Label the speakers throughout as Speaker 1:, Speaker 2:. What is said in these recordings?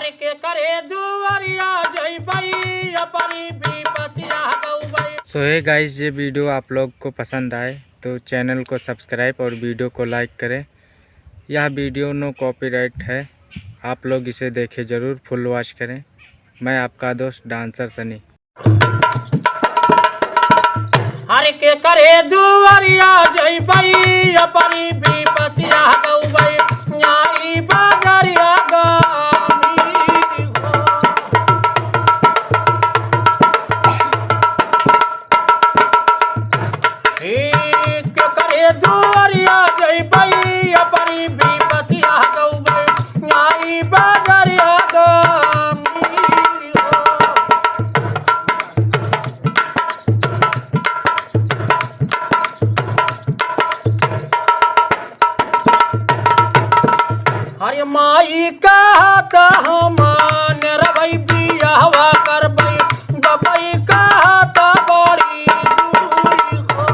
Speaker 1: हर के करे दुआरिया जय भाई अपनी विपतिया गौबई।
Speaker 2: सो है गाइस, ये वीडियो आप लोग को पसंद आए तो चैनल को सब्सक्राइब और वीडियो को लाइक करें। यह वीडियो नो कॉपीराइट है, आप लोग इसे देखें ज़रूर, फुल वॉच करें। मैं आपका दोस्त डांसर सनी।
Speaker 1: हर के करे दुआरिया जय भाई अपनी विपतिया गौबई। न्याई बाजारिया गामी हो। एक करे दुआरिया जय भाई अपनी विपतिया गौबई। न्याई बाजारिया गामी हो। हर माई कहत हमान रवै बियाहवा करबै। गबई कहत बड़ी दूरी हो।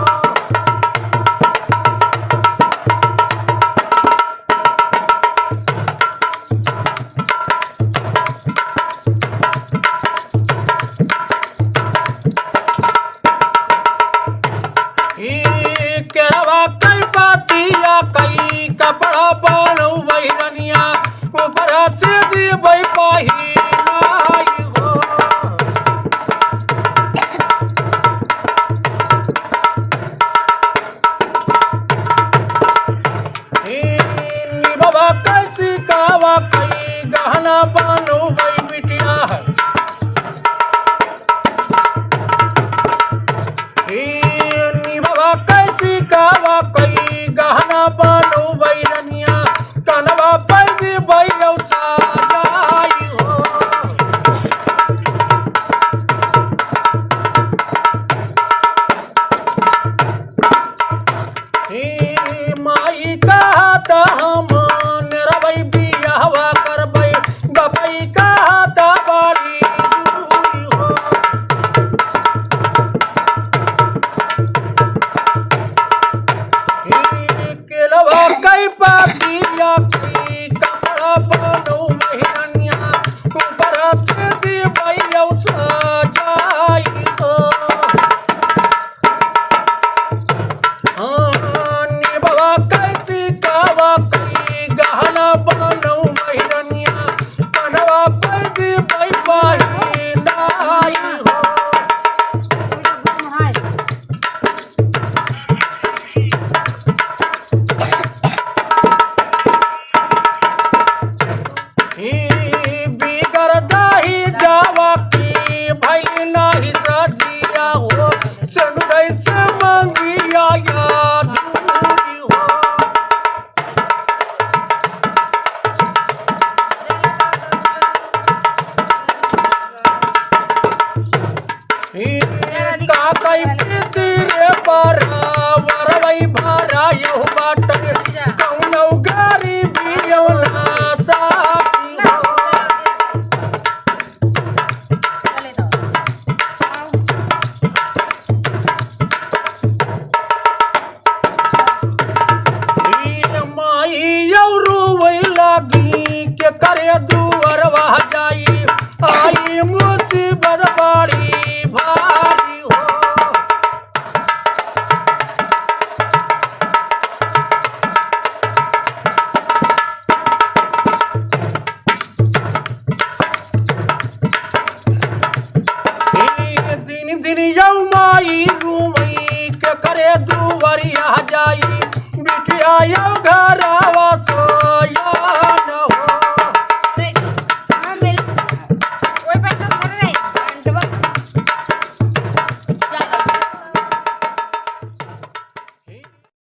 Speaker 1: ई केरवा कई पातिया कई कपड़ा बनौ बहिरनिया। ऊपर से दीबै पहिलाई हो। बाबा कैसी कावा कई गहना बनौ गई बिटिया। बाबा कैसी कावा कई गहना बनौ बैरनिया। कनवा पर दीबै लौटा जाई हो। माई कहत हमान रवै बियाहवा करबै। गबई कहत बड़ी दूरी हो। केलवा कई पातिया कई कपड़ा बनौ महिरनिया। ऊपर से दीबै लौटा जाई हो। बाबा कैसी कावा कई गहना बनौ महिरनिया। कनवा पर दीबै पहिलाई हो। बिगर दाही जावा की भई नाही सदिया हो। चढ़ै से मंगिया याद दूरी हो। का कई